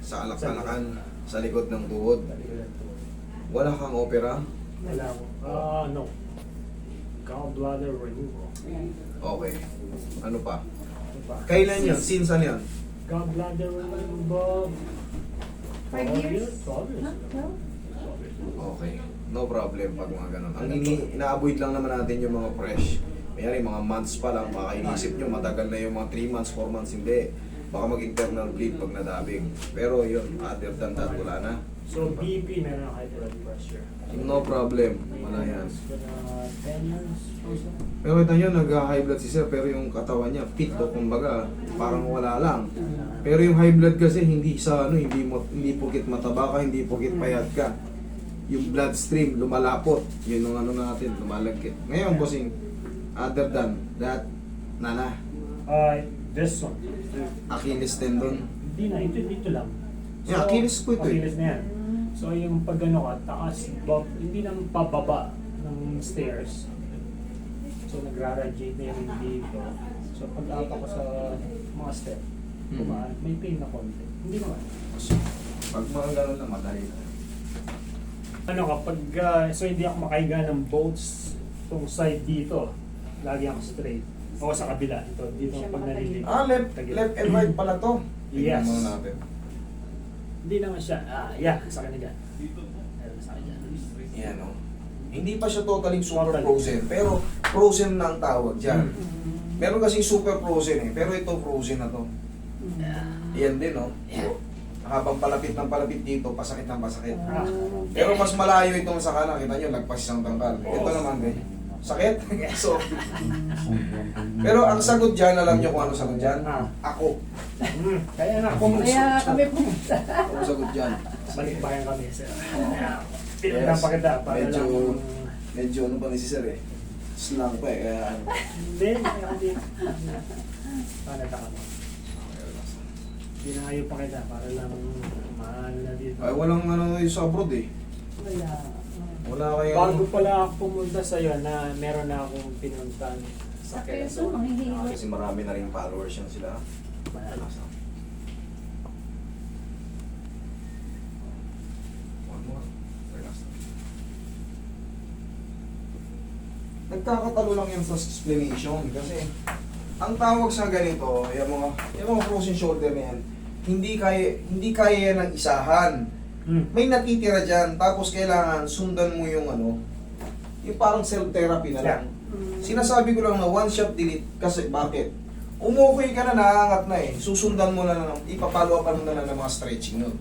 Sa alak-alakan, sa likod ng tuhod. Wala kang opera? Wala ko. No. Gallbladder removal. Okay. Ano pa? Ano pa? Kailan yun? Since ano yun? Gallbladder removal. 5 years? 12 years. No? Okay. No problem pag mga ganun. Ang ina-avoid lang naman natin yung mga fresh. Mayari, mga months pa lang, baka inisip nyo matagal na yung mga 3 months, 4 months, hindi. Baka mag-internal bleed pag nadabing. Pero yun, other than that, wala na. So, BP, meron high blood pressure. No problem. Wala yan. 10 years also. Pero ito nyo, nag-high blood si sir, pero yung katawan niya, fit o kumbaga, parang wala lang. Pero yung high blood kasi, hindi sa ano, hindi pukit mataba ka, hindi pukit payat ka. Yung bloodstream, lumalapot. Yun yung ano natin, lumalagkit. Ngayon, bossing, other than that, nana, This one. Achilles tendon. Hindi na, ito lang. Yeah, Achilles ko ito eh. Achilles na yan. So yung pag ano ka, taas, hindi nang pababa ng stairs. So nagra-radiate na yung dito. So pag ako ko sa mga step, may pain na konti. Hindi naman. Pag mga gano'n na, madali na. Ano kapag, so hindi ako makahiga ng boats tong side dito. Lagi ako straight. O sa kabila, dito pag nalilig. Left and right pala to. Yes. Tingnan muna natin. Hindi naman siya, sa kanila. Meron sa kanila. Yan o. Hindi pa siya totally super Totally. frozen, pero frozen na ang tawag dyan. Meron kasing super frozen eh, pero ito frozen na to. Yan din o. Habang palapit ng palapit dito, pasakit ng pasakit. Pero mas malayo itong sa kanan, kita nyo, nagpas isang tangkal. Ito naman din. Sakit? So, pero ang sagot dyan, alam nyo kung ano sagot dyan? Ako. Kaya nga, Kaya kami pumunta. Ako sagot dyan. Balikbayan kami, sir. Pinagdan pa kita para lang. Medyo ano pa ni si sir eh. Slang pa eh, kaya ano. Hindi, hindi. Paano ka mo? Pinahayo pa kita para lang maano na dito. Ay, walang ano yung sa abroad eh. Wala. Wala kayong... Bago pala ako pumunta sa'yo na meron na akong pinuntan sa Sa Quezon, Quezon. manghihilot. Kasi marami na rin followers yan sila. Malakas. One more. Relax. Nagkakatalo lang yan sa explanation kasi ang tawag sa ganito, yung mga frozen shoulder na yan, hindi kaya yan ng isahan. May natitira dyan, tapos kailangan sundan mo yung ano, yung parang self-therapy na lang. Sinasabi ko lang na one shot delete kasi bakit? Umukay ka na, naangat na eh. Susundan mo na lang, ipapalo up na lang ng mga stretching nun.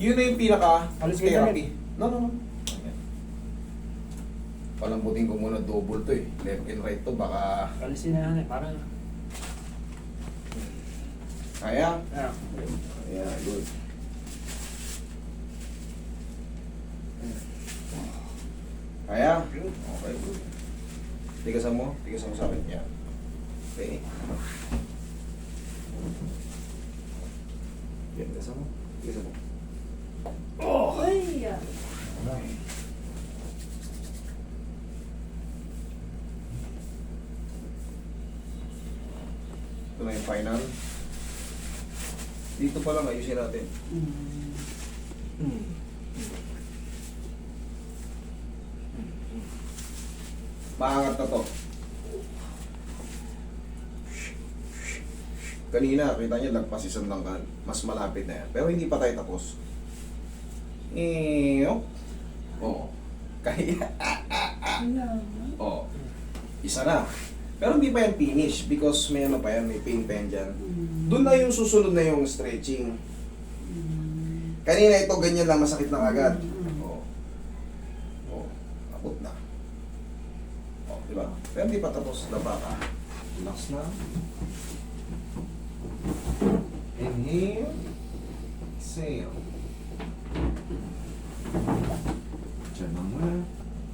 Yun na yung pinaka-therapy. No. Ayan. Palambutin ko muna double to eh. Left and right to, baka... Kalisin na yan eh, parang... Kaya? Ah, Yeah, good. Kaya? Okay, good. Tigasan mo sa akin. Yeah. Okay. Yan, tigasan mo. Ay! Okay. Ito na yung final. Dito pa lang, ayusin natin. Maangat na to. Kanina, kita niyo, lagpas isang langkan. Mas malapit na yan. Pero hindi pa tayo tapos. Oo. Kaya. Oo. Isa na. Pero hindi pa yan finish because may ano pa yan, may pain pa yan dyan. Doon na yung susunod na yung stretching. Kanina ito, ganyan lang, masakit na agad. Oo. Oo. Abot na. Oo, diba? Pero hindi pa tapos. Laba ka. Relax na. Inhale. Exhale. Diyan lang muna.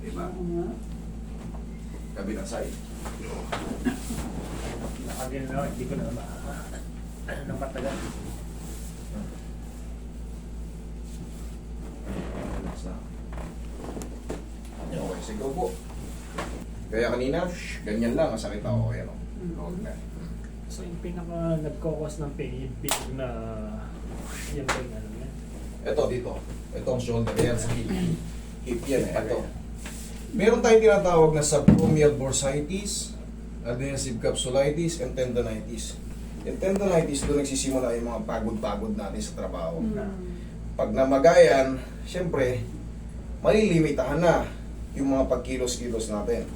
Diba? Kabilang side. nakagin na, hindi ko na nang patagal. Relax na. Okay, sige po. Kaya kanina, ganyan lang, masakit ako. Ayan o. Huwag na. So yung pinaka nagkakos ng pain, yung big na Yan ba yung ano yan? Ito, dito. Ito ang shoulder. Yan sa hip. Hip yan eh. Ito. Meron tayong tinatawag na subacromial bursitis, adhesive capsulitis, and tendonitis. Yung tendonitis, doon nagsisimula yung mga pagod-pagod natin sa trabaho. Pag namagayan, syempre, malilimitahan na yung mga pagkilos-kilos natin.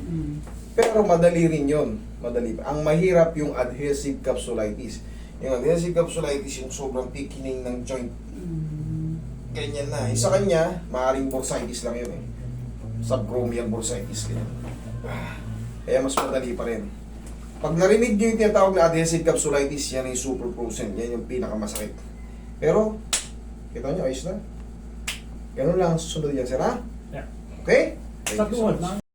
Pero madali rin yun. Madali. Ang mahirap yung adhesive capsulitis. Yung adhesive capsulitis, yung sobrang thickening ng joint. Ganyan na. Yung sa kanya, maaaring bursitis lang yun eh. Subacromial bursitis. Ganyan. Kaya mas madali pa rin. Pag narinig nyo yung tinatawag na adhesive capsulitis, yan yung super frozen. Yan yung pinakamasakit. Pero, kita nyo, ayos na. Ganun lang, susunod yan, sir, ha? Yeah. Okay? Thank Sa you so tuhod much. na.